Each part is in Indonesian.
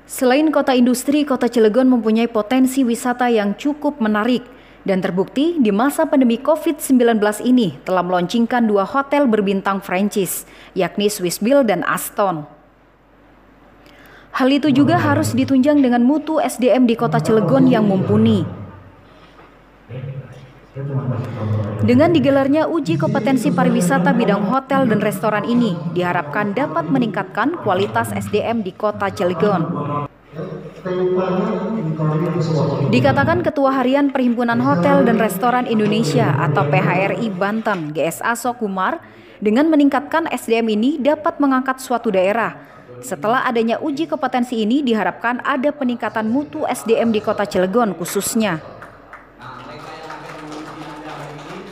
Selain kota industri, kota Cilegon mempunyai potensi wisata yang cukup menarik. Dan terbukti di masa pandemi COVID-19 ini telah meluncurkan 2 hotel berbintang franchise, yakni Swissbill dan Aston. Hal itu juga harus ditunjang dengan mutu SDM di kota Cilegon yang mumpuni. Dengan digelarnya uji kompetensi pariwisata bidang hotel dan restoran ini, diharapkan dapat meningkatkan kualitas SDM di kota Cilegon. Dikatakan Ketua Harian Perhimpunan Hotel dan Restoran Indonesia atau PHRI Banten, GSA Sokumar, dengan meningkatkan SDM ini dapat mengangkat suatu daerah. Setelah adanya uji kompetensi ini diharapkan ada peningkatan mutu SDM di kota Cilegon khususnya.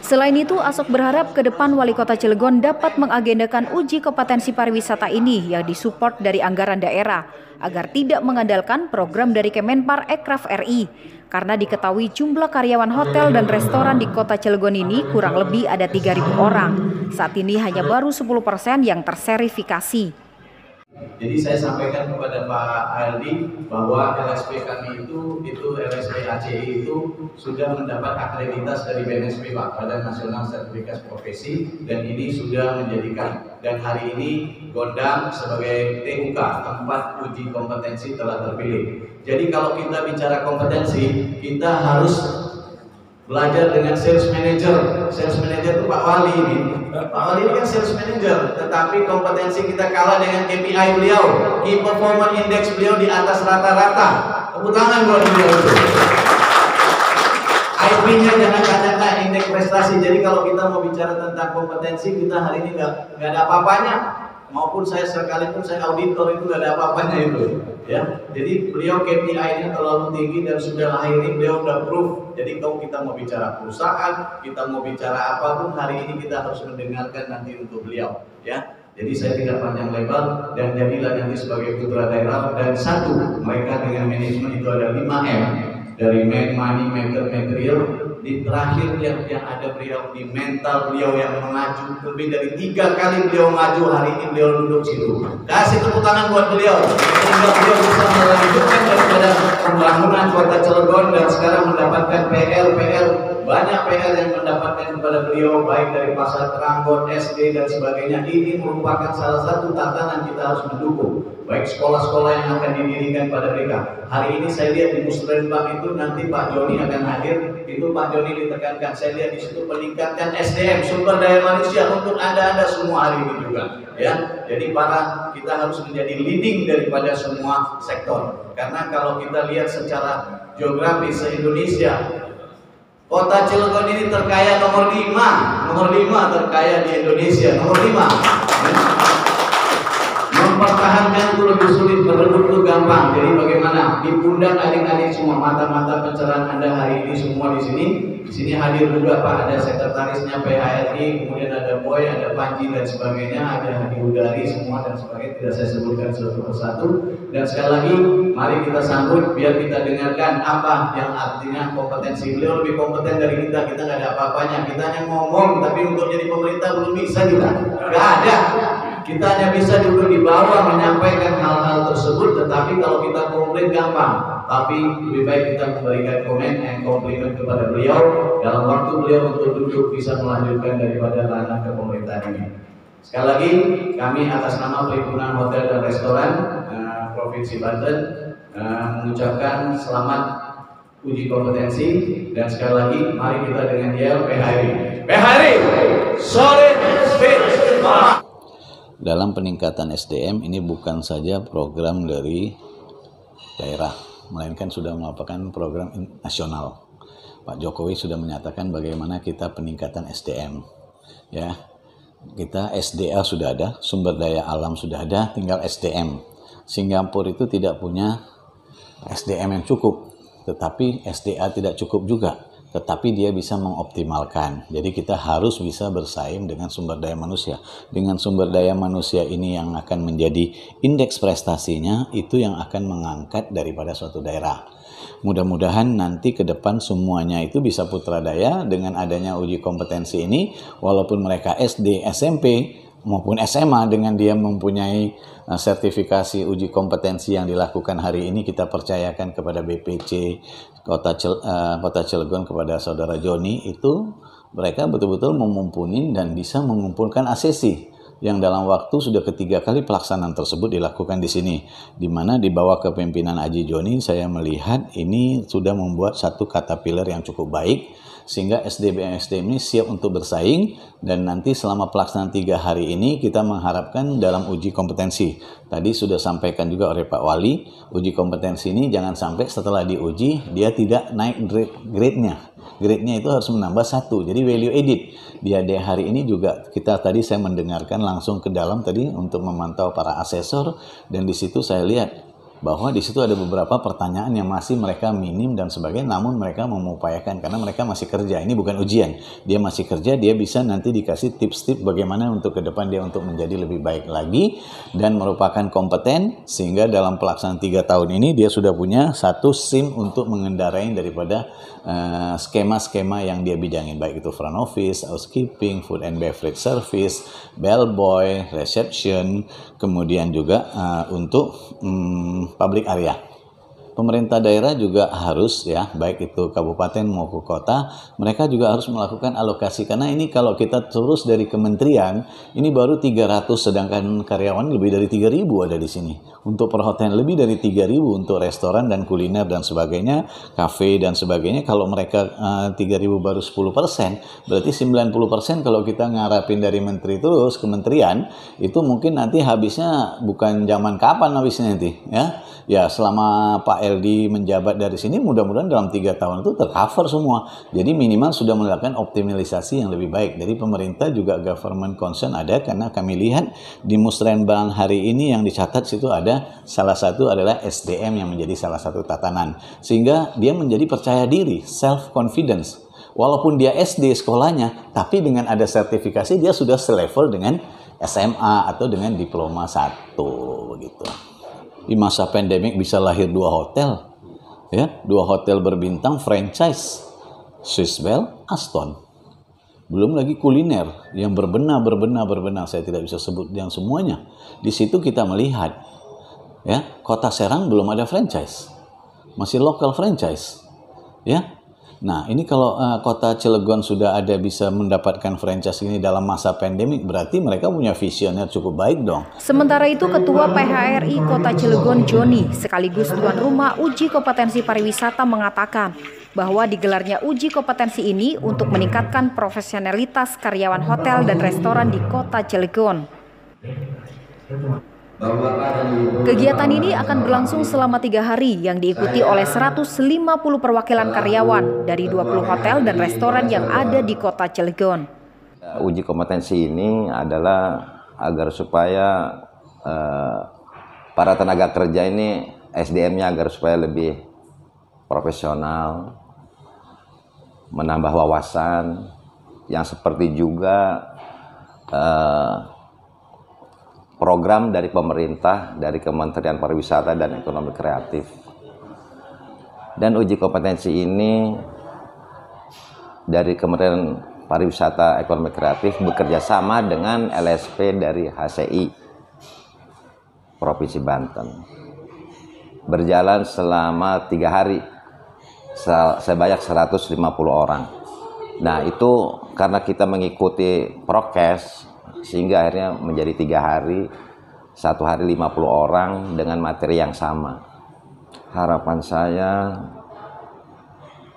Selain itu, Asok berharap ke depan Wali Kota Cilegon dapat mengagendakan uji kompetensi pariwisata ini yang disupport dari anggaran daerah, agar tidak mengandalkan program dari Kemenpar-Ekraf RI, karena diketahui jumlah karyawan hotel dan restoran di kota Cilegon ini kurang lebih ada 3.000 orang. Saat ini hanya baru 10% yang terserifikasi. Jadi saya sampaikan kepada Pak Aldi bahwa LSP kami itu LSP ACI itu sudah mendapat akreditas dari BNSP Pak, Badan Nasional Sertifikasi Profesi, dan ini sudah menjadikan, dan hari ini Gondang sebagai TUK tempat uji kompetensi telah terpilih. Jadi kalau kita bicara kompetensi, kita harus belajar dengan sales manager. Sales manager itu Pak Wali ini. Pak Wali ini kan sales manager, tetapi kompetensi kita kalah dengan KPI beliau. Key Performance Index beliau di atas rata-rata. Tepuk tangan buat beliau itu. IP-nya jangan katakan indeks prestasi. Jadi kalau kita mau bicara tentang kompetensi, kita hari ini nggak ada apa-apanya. Maupun saya sekalipun saya auditor itu nggak ada apa-apanya itu. Ya, jadi beliau KPI-nya terlalu tinggi dan sudah lahir ini beliau udah proof. Jadi kalau kita mau bicara perusahaan, kita mau bicara apapun, hari ini kita harus mendengarkan nanti untuk beliau. Ya, jadi saya tidak panjang lebar, dan jadilah nanti sebagai putra daerah. Dan satu, mereka dengan manajemen itu ada 5M, dari man, money, matter, material. Di terakhir yang ada beliau di mental beliau yang mengaju, lebih dari 3 kali beliau maju, hari ini beliau duduk situ. Kasih tepuk tangan buat beliau, sehingga beliau bisa melanjutkan daripada pembangunan kota Cilegon dan sekarang mendapatkan PR banyak PR yang mendapatkan kepada beliau, baik dari Pasar Teranggot, SD dan sebagainya. Ini merupakan salah satu tatanan kita harus mendukung, baik sekolah-sekolah yang akan didirikan pada mereka. Hari ini saya lihat di Musrenbang itu nanti Pak Joni akan hadir, itu Pak Joni ditekankan, saya lihat di situ peningkatkan SDM, sumber daya manusia untuk Anda semua hari ini juga. Ya, jadi kita harus menjadi leading daripada semua sektor. Karena kalau kita lihat secara geografis se-Indonesia, kota Cilegon ini terkaya nomor 5 terkaya di Indonesia, nomor 5. Mempertahankan itu lebih sulit, merebut itu gampang. Jadi bagaimana? Di pundak adik-adik semua, mata-mata pencerahan Anda hari ini semua di sini. Di sini hadir juga Pak, ada sekretarisnya PHRI, kemudian ada Boy, ada Panji dan sebagainya, ada Hadi Udari semua dan sebagainya, tidak saya sebutkan satu persatu. Dan sekali lagi, mari kita sambut biar kita dengarkan apa yang artinya kompetensi. Beliau lebih kompeten dari kita nggak ada apa-apanya. Kita hanya ngomong, tapi untuk jadi pemerintah belum bisa kita, nggak ada. Kita hanya bisa duduk di bawah menyampaikan hal-hal tersebut, tetapi kalau kita komplain gampang. Tapi lebih baik kita memberikan komen dan komplimen kepada beliau dalam waktu beliau untuk duduk bisa melanjutkan daripada ranah kepemerintahan ini. Sekali lagi, kami atas nama Perhimpunan Hotel dan Restoran Provinsi Banten mengucapkan selamat uji kompetensi, dan sekali lagi mari kita dengan yel PHRI solid speed. Dalam peningkatan SDM ini bukan saja program dari daerah, melainkan sudah merupakan program nasional. Pak Jokowi sudah menyatakan bagaimana kita peningkatan SDM. Ya, kita SDA sudah ada, sumber daya alam sudah ada, tinggal SDM. Singapura itu tidak punya SDM yang cukup, tetapi SDA tidak cukup juga. Tetapi dia bisa mengoptimalkan. Jadi kita harus bisa bersaing dengan sumber daya manusia. Dengan sumber daya manusia ini yang akan menjadi indeks prestasinya, itu yang akan mengangkat daripada suatu daerah. Mudah-mudahan nanti ke depan semuanya itu bisa putra daya dengan adanya uji kompetensi ini, walaupun mereka SD, SMP, maupun SMA dengan dia mempunyai sertifikasi uji kompetensi yang dilakukan hari ini, kita percayakan kepada BPC Kota Cilegon, kepada Saudara Joni, itu mereka betul-betul memumpuni dan bisa mengumpulkan ACC yang dalam waktu sudah ketiga kali pelaksanaan tersebut dilakukan di sini, di mana di bawah kepemimpinan Aji Joni saya melihat ini sudah membuat satu caterpillar yang cukup baik, sehingga SDM ini siap untuk bersaing. Dan nanti selama pelaksanaan 3 hari ini kita mengharapkan dalam uji kompetensi, tadi sudah sampaikan juga oleh Pak Wali, uji kompetensi ini jangan sampai setelah diuji dia tidak naik grade-nya. Grade-nya itu harus menambah 1, jadi value added. Di hari ini juga saya mendengarkan langsung ke dalam tadi untuk memantau para asesor, dan di situ saya lihat bahwa di situ ada beberapa pertanyaan yang masih mereka minim dan sebagainya, namun mereka mengupayakan karena mereka masih kerja. Ini bukan ujian, dia masih kerja, dia bisa nanti dikasih tips-tips bagaimana untuk ke depan dia untuk menjadi lebih baik lagi dan merupakan kompeten, sehingga dalam pelaksanaan 3 tahun ini dia sudah punya satu SIM untuk mengendarai daripada skema-skema yang dia bidangin, baik itu front office, housekeeping, food and beverage service, bellboy, reception, kemudian juga untuk public area. Pemerintah daerah juga harus baik itu kabupaten maupun kota, mereka juga harus melakukan alokasi, karena ini kalau kita terus dari kementerian ini baru 300, sedangkan karyawan lebih dari 3.000 ada di sini. Untuk perhotelan lebih dari 3.000, untuk restoran dan kuliner dan sebagainya, kafe dan sebagainya. Kalau mereka 3.000 baru 10%, berarti 90% kalau kita ngarapin dari menteri terus kementerian, itu mungkin nanti habisnya bukan zaman kapan habisnya nanti ya selama Pak LD menjabat dari sini, mudah-mudahan dalam 3 tahun itu tercover semua. Jadi minimal sudah melakukan optimalisasi yang lebih baik. Dari pemerintah juga government concern ada, karena kami lihat di Musrenbang hari ini yang dicatat situ ada salah satu adalah SDM yang menjadi salah satu tatanan. Sehingga dia menjadi percaya diri, self confidence. Walaupun dia SD sekolahnya, tapi dengan ada sertifikasi dia sudah selevel dengan SMA atau dengan diploma 1 begitu. Di masa pandemik bisa lahir 2 hotel, 2 hotel berbintang franchise, Swisswell, Aston. Belum lagi kuliner yang berbenah. Saya tidak bisa sebut yang semuanya. Di situ kita melihat, Kota Serang belum ada franchise, masih lokal franchise, Nah, ini kalau Kota Cilegon sudah ada bisa mendapatkan franchise ini dalam masa pandemik, berarti mereka punya visionnya cukup baik dong. Sementara itu, Ketua PHRI Kota Cilegon Joni sekaligus tuan rumah uji kompetensi pariwisata mengatakan bahwa digelarnya uji kompetensi ini untuk meningkatkan profesionalitas karyawan hotel dan restoran di Kota Cilegon. Kegiatan ini akan berlangsung selama 3 hari yang diikuti oleh 150 perwakilan karyawan dari 20 hotel dan restoran yang ada di Kota Cilegon. Uji kompetensi ini adalah agar supaya para tenaga kerja ini SDM-nya agar supaya lebih profesional, menambah wawasan, yang seperti juga program dari pemerintah, dari Kementerian Pariwisata dan Ekonomi Kreatif. Dan uji kompetensi ini dari Kementerian Pariwisata Ekonomi Kreatif bekerja sama dengan LSP dari HCI Provinsi Banten. Berjalan selama 3 hari, sebanyak 150 orang. Nah, itu karena kita mengikuti prokes, sehingga akhirnya menjadi 3 hari, 1 hari 50 orang dengan materi yang sama. Harapan saya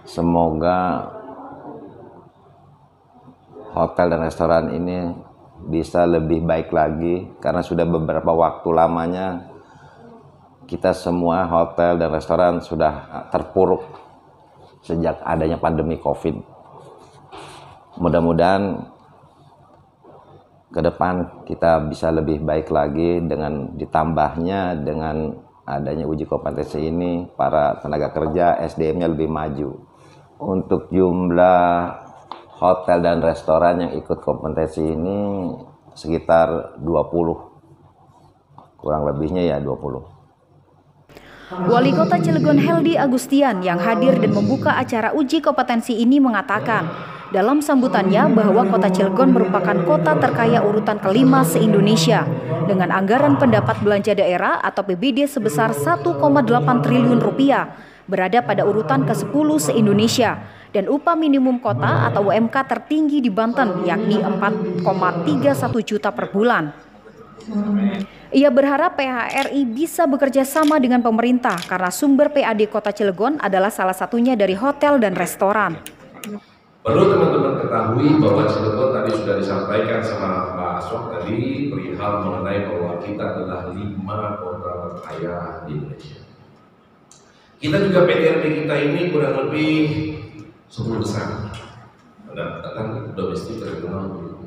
semoga hotel dan restoran ini bisa lebih baik lagi, karena sudah beberapa waktu lamanya kita semua hotel dan restoran sudah terpuruk sejak adanya pandemi COVID. Mudah-mudahan ke depan kita bisa lebih baik lagi dengan ditambahnya dengan adanya uji kompetensi ini, para tenaga kerja SDM-nya lebih maju. Untuk jumlah hotel dan restoran yang ikut kompetensi ini sekitar 20. Kurang lebihnya ya 20. Wali Kota Cilegon Heldi Agustian yang hadir dan membuka acara uji kompetensi ini mengatakan dalam sambutannya bahwa kota Cilegon merupakan kota terkaya urutan kelima se-Indonesia dengan anggaran pendapat belanja daerah atau PBD sebesar 1,8 triliun rupiah, berada pada urutan ke-10 se-Indonesia, dan upah minimum kota atau UMK tertinggi di Banten yakni 4,31 juta per bulan. Ia berharap PHRI bisa bekerja sama dengan pemerintah karena sumber PAD Kota Cilegon adalah salah satunya dari hotel dan restoran. Perlu teman-teman ketahui bahwa Cilegon tadi sudah disampaikan sama Pak Asok tadi perihal mengenai bahwa kita adalah 5 kota terkaya di Indonesia. Kita juga PDRB kita ini kurang lebih 10 besar. Ada katakan domestik regional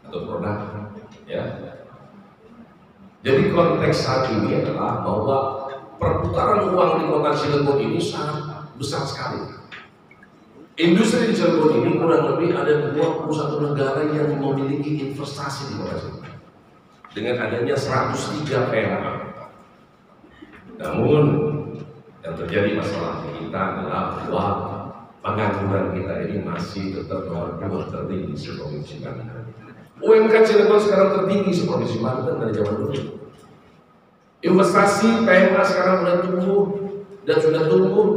atau produk, ya. Jadi konteks saat ini adalah bahwa perputaran uang di kota Cilegon ini sangat besar sekali. Industri di Cilegon ini kurang lebih ada 21 negara yang memiliki investasi di kota Cilegon dengan adanya 103 PMA. Namun yang terjadi masalah kita adalah bahwa pengangguran kita ini masih tetap nomor 2 tertinggi di Provinsi Banten. UMK Cilegon sekarang tertinggi di Provinsi Banten dari zaman dulu. Investasi PMA sekarang sudah tumbuh dan sudah tumbuh,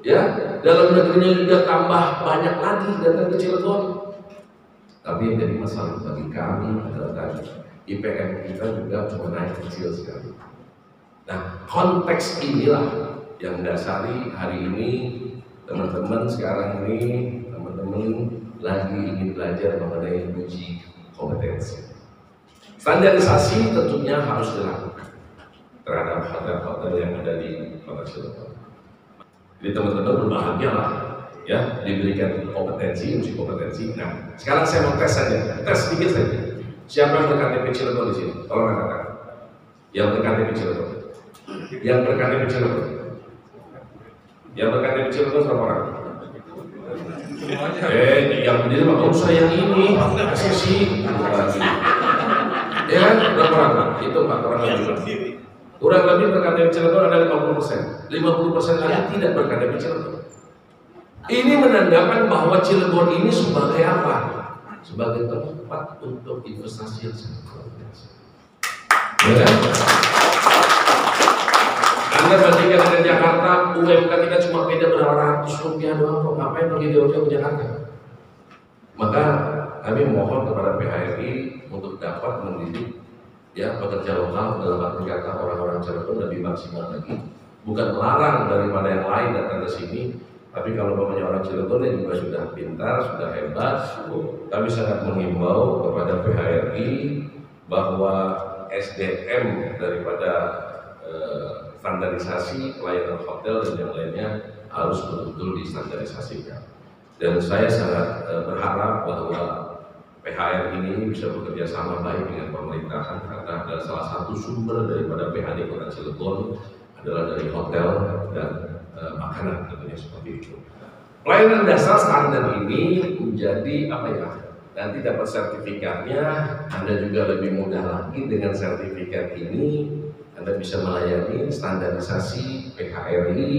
ya. Dalam negerinya juga tambah banyak lagi datang ke Cilegon. Tapi yang jadi masalah bagi kami adalah tadi IPM kita juga cuma naik kecil sekali. Nah, konteks inilah yang dasari hari ini teman-teman sekarang ini teman-teman lagi ingin belajar mengenai uji kompetensi. Standarisasi tentunya harus dilakukan terhadap hotel-hotel yang ada di Kota Cilegon. Jadi teman-teman berbahagialah, ya, diberikan kompetensi, uji kompetensi. Nah, sekarang saya mau tes saja, tes sedikit saja. Siapa yang berKTP Cilegon di sini? Tolong angkat. Yang berKTP Cilegon. Yang berKTP Cilegon. Yang berKTP Cilegon berapa orang? Yang berdiri mah oh saya yang ini, sisi. Ya kan? Berapa orang? Itu 4 orang lagi. Kurang lebih berKTP Cilegon ada 50%. 50% lagi tidak berKTP Cilegon. Ini menandakan bahwa Cilegon ini sebagai apa? Sebagai tempat untuk investasi yang sangat luar biasa. Ya. Anda bandingkan dengan Jakarta, UMK kita cuma beda berapa ratus rupiah doang. Ngapain pergi jauh-jauh ke Jakarta? Maka kami mohon kepada PHRI untuk dapat mendidik, ya, pekerja lokal, dalam arti kata orang-orang Cilegon lebih maksimal lagi. Bukan melarang daripada yang lain datang ke sini, tapi kalau banyak orang Cilegon yang juga sudah pintar, sudah hebat, kami sangat mengimbau kepada PHRI bahwa SDM daripada standarisasi pelayanan hotel dan yang lainnya harus betul-betul distandarisasikan. Dan saya sangat berharap bahwa PHR ini bisa bekerja sama baik dengan pemerintahan karena adalah salah satu sumber daripada PHD Kota Cilegon adalah dari hotel dan makanan tentunya seperti itu. Pelayanan dasar standar ini menjadi apa ya? Nanti dapat sertifikatnya, Anda juga lebih mudah lagi dengan sertifikat ini. Anda bisa melayani standarisasi PHRI,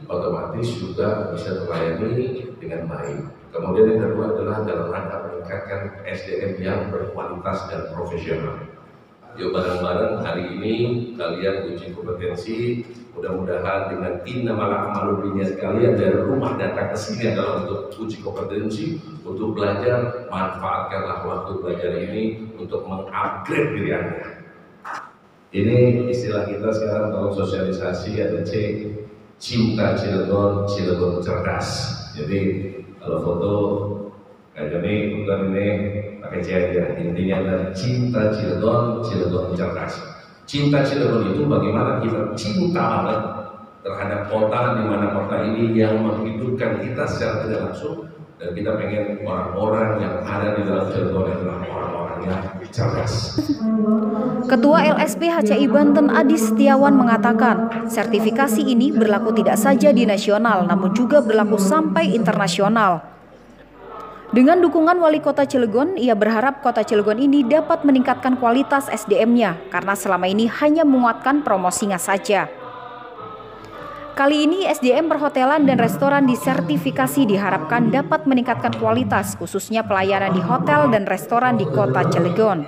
otomatis juga bisa terlayani dengan baik. Kemudian yang kedua adalah dalam rangka meningkatkan SDM yang berkualitas dan profesional. Yuk bareng-bareng hari ini kalian uji kompetensi. Mudah-mudahan dengan tim nama amalubinya sekalian dari rumah datang ke sini adalah untuk uji kompetensi, untuk belajar. Manfaatkanlah waktu belajar ini untuk mengupgrade diri Anda. Ini istilah kita sekarang kalau sosialisasi ada C, cinta Cilegon, Cilegon cerdas. Jadi kalau foto kayak gini, bukan ini pakai C aja. Intinya adalah cinta Cilegon, Cilegon cerdas. Cinta Cilegon itu bagaimana kita cinta banget terhadap kota di mana kota ini yang menghidupkan kita secara tidak langsung, dan kita pengen orang-orang yang ada di dalam Cilegon adalah orang-orang yang cerdas. Ketua LSP HCI Banten Adi Setiawan mengatakan, sertifikasi ini berlaku tidak saja di nasional, namun juga berlaku sampai internasional. Dengan dukungan Wali Kota Cilegon, ia berharap Kota Cilegon ini dapat meningkatkan kualitas SDM-nya, karena selama ini hanya menguatkan promosinya saja. Kali ini SDM perhotelan dan restoran disertifikasi diharapkan dapat meningkatkan kualitas, khususnya pelayanan di hotel dan restoran di Kota Cilegon.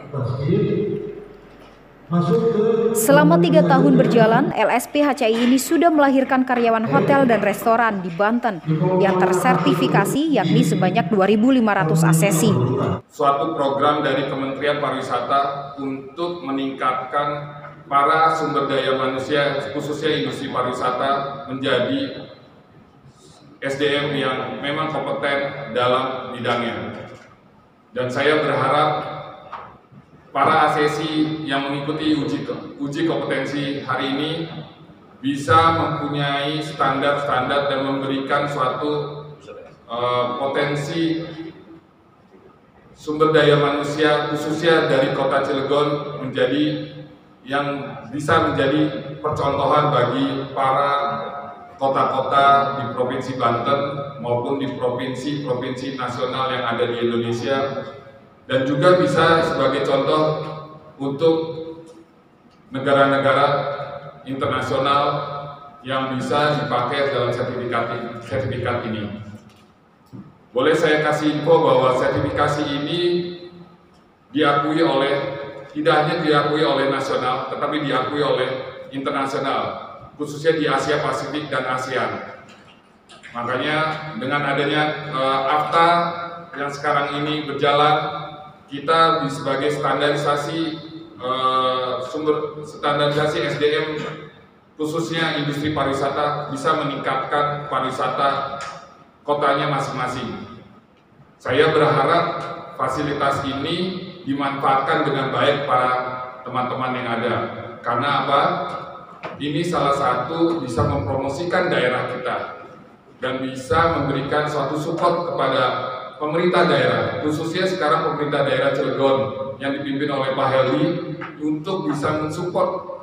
Selama 3 tahun berjalan, LSP HCI ini sudah melahirkan karyawan hotel dan restoran di Banten yang tersertifikasi, yakni sebanyak 2.500 asesi. Suatu program dari Kementerian Pariwisata untuk meningkatkan para sumber daya manusia, khususnya industri pariwisata, menjadi SDM yang memang kompeten dalam bidangnya. Dan saya berharap para asesi yang mengikuti uji kompetensi hari ini bisa mempunyai standar-standar dan memberikan suatu potensi sumber daya manusia khususnya dari Kota Cilegon yang bisa menjadi percontohan bagi para kota-kota di Provinsi Banten maupun di provinsi-provinsi nasional yang ada di Indonesia, dan juga bisa sebagai contoh untuk negara-negara internasional yang bisa dipakai dalam sertifikat ini. Boleh saya kasih info bahwa sertifikasi ini tidak hanya diakui oleh nasional, tetapi diakui oleh internasional, khususnya di Asia Pasifik dan ASEAN. Makanya dengan adanya AFTA yang sekarang ini berjalan, kita sebagai standarisasi SDM khususnya industri pariwisata bisa meningkatkan pariwisata kotanya masing-masing. Saya berharap fasilitas ini dimanfaatkan dengan baik para teman-teman yang ada. Karena apa? Ini salah satu bisa mempromosikan daerah kita dan bisa memberikan suatu support kepada pemerintah daerah, khususnya sekarang pemerintah daerah Cilegon yang dipimpin oleh Pak Heli, untuk bisa mensupport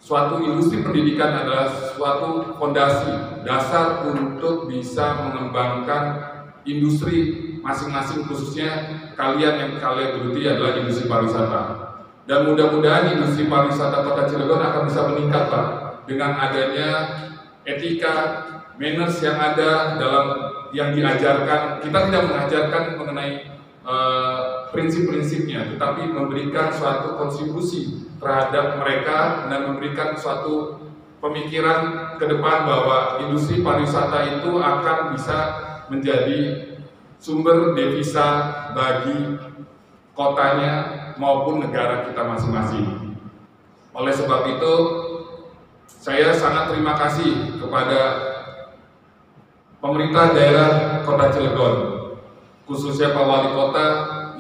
suatu industri pendidikan adalah suatu fondasi dasar untuk bisa mengembangkan industri masing-masing, khususnya kalian geluti adalah industri pariwisata. Dan mudah-mudahan industri pariwisata Kota Cilegon akan bisa meningkat, Pak, dengan adanya etika, manners yang ada dalam yang diajarkan. Kita tidak mengajarkan mengenai prinsip-prinsipnya, tetapi memberikan suatu kontribusi terhadap mereka dan memberikan suatu pemikiran ke depan bahwa industri pariwisata itu akan bisa menjadi sumber devisa bagi kotanya maupun negara kita masing-masing. Oleh sebab itu, saya sangat terima kasih kepada pemerintah daerah Kota Cilegon, khususnya Pak Wali Kota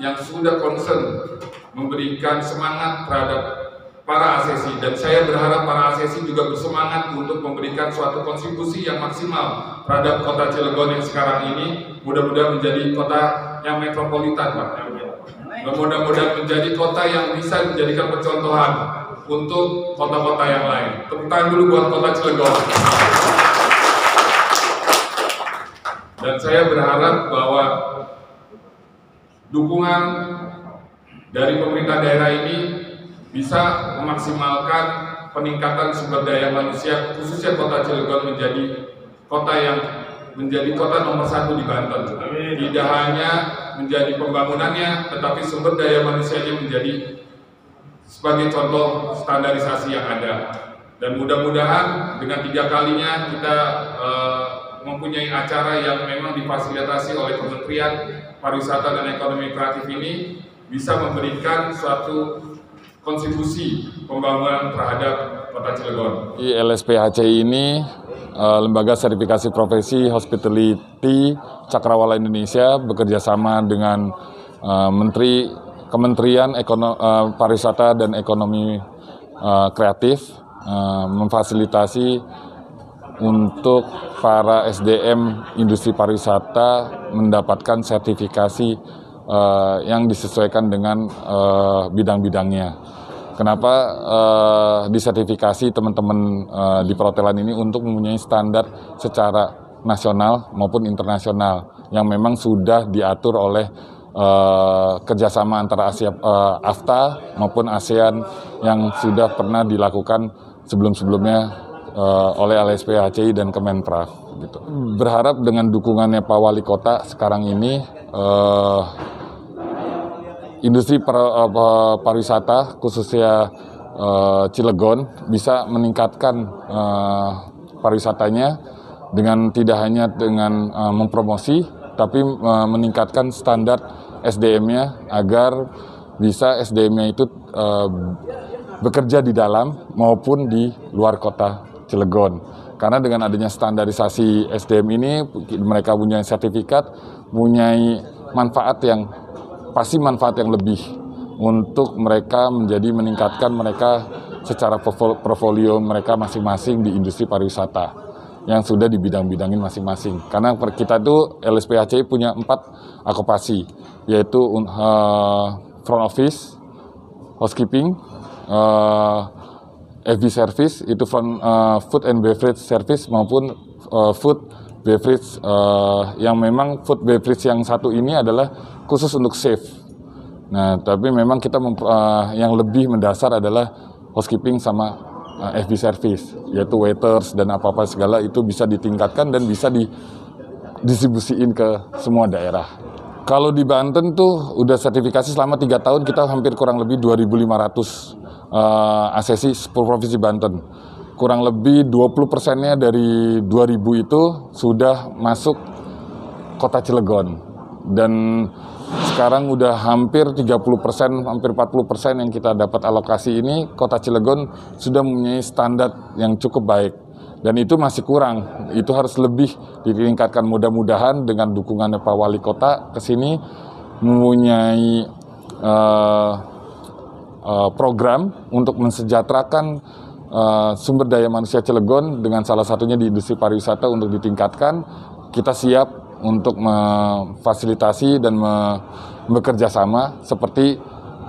yang sudah concern memberikan semangat terhadap para asesi, dan saya berharap para asesi juga bersemangat untuk memberikan suatu kontribusi yang maksimal terhadap Kota Cilegon yang sekarang ini mudah-mudahan menjadi kota yang metropolitan, Pak. Mudah-mudahan menjadi kota yang bisa menjadikan percontohan untuk kota-kota yang lain. Tepuk tangan dulu buat Kota Cilegon. Dan saya berharap bahwa dukungan dari pemerintah daerah ini bisa memaksimalkan peningkatan sumber daya manusia, khususnya Kota Cilegon menjadi kota nomor 1 di Banten. Tidak hanya menjadi pembangunannya, tetapi sumber daya manusianya menjadi sebagai contoh standarisasi yang ada. Dan mudah-mudahan dengan 3 kalinya kita mempunyai acara yang memang difasilitasi oleh Kementerian Pariwisata dan Ekonomi Kreatif ini bisa memberikan suatu kontribusi pembangunan terhadap Kota Cilegon. Di LSP HCI ini lembaga sertifikasi profesi hospitality Cakrawala Indonesia bekerja sama dengan Kementerian Pariwisata dan Ekonomi Kreatif memfasilitasi untuk para SDM industri pariwisata mendapatkan sertifikasi yang disesuaikan dengan bidang-bidangnya. Kenapa disertifikasi teman-teman di perhotelan ini untuk mempunyai standar secara nasional maupun internasional yang memang sudah diatur oleh kerjasama antara AFTA maupun ASEAN yang sudah pernah dilakukan sebelum-sebelumnya oleh LSP HCI dan Kemenpraf. Gitu. Berharap dengan dukungannya Pak Wali Kota sekarang ini, industri pariwisata khususnya Cilegon bisa meningkatkan pariwisatanya dengan tidak hanya dengan mempromosi, tapi meningkatkan standar SDM-nya agar bisa SDM-nya itu bekerja di dalam maupun di luar kota Cilegon. Karena dengan adanya standarisasi SDM ini, mereka punya sertifikat, punya manfaat yang lebih untuk mereka meningkatkan mereka secara portofolio mereka masing-masing di industri pariwisata yang sudah di bidang-bidangin masing-masing. Karena kita itu LSPHCI punya 4 okupasi, yaitu front office, housekeeping, FB service, itu food and beverage service maupun food beverage, yang memang food beverage yang satu ini adalah khusus untuk chef. Nah, tapi memang kita yang lebih mendasar adalah housekeeping sama FB service, yaitu waiters dan apa-apa segala itu bisa ditingkatkan dan bisa didistribusiin ke semua daerah. Kalau di Banten tuh udah sertifikasi selama 3 tahun, kita hampir kurang lebih 2.500 ACC Provinsi Banten. Kurang lebih 20%-nya dari 2.000 itu sudah masuk kota Cilegon. Dan sekarang udah hampir 30%, hampir 40% yang kita dapat alokasi ini, kota Cilegon sudah mempunyai standar yang cukup baik. Dan itu masih kurang, itu harus lebih ditingkatkan. Mudah-mudahan dengan dukungan Pak Wali Kota ke sini mempunyai program untuk mensejahterakan sumber daya manusia Cilegon dengan salah satunya di industri pariwisata untuk ditingkatkan. Kita siap untuk memfasilitasi dan bekerja sama seperti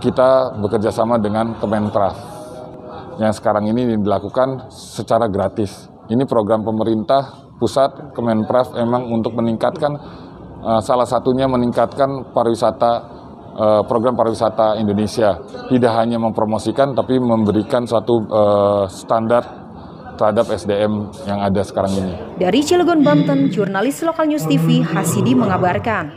kita bekerja sama dengan Kemenpraf yang sekarang ini dilakukan secara gratis. Ini program pemerintah pusat Kemenpraf emang untuk meningkatkan, salah satunya meningkatkan pariwisata, program pariwisata Indonesia. Tidak hanya mempromosikan tapi memberikan suatu standar terhadap SDM yang ada sekarang ini. Dari Cilegon, Banten, jurnalis Lokal News TV Hasidi mengabarkan.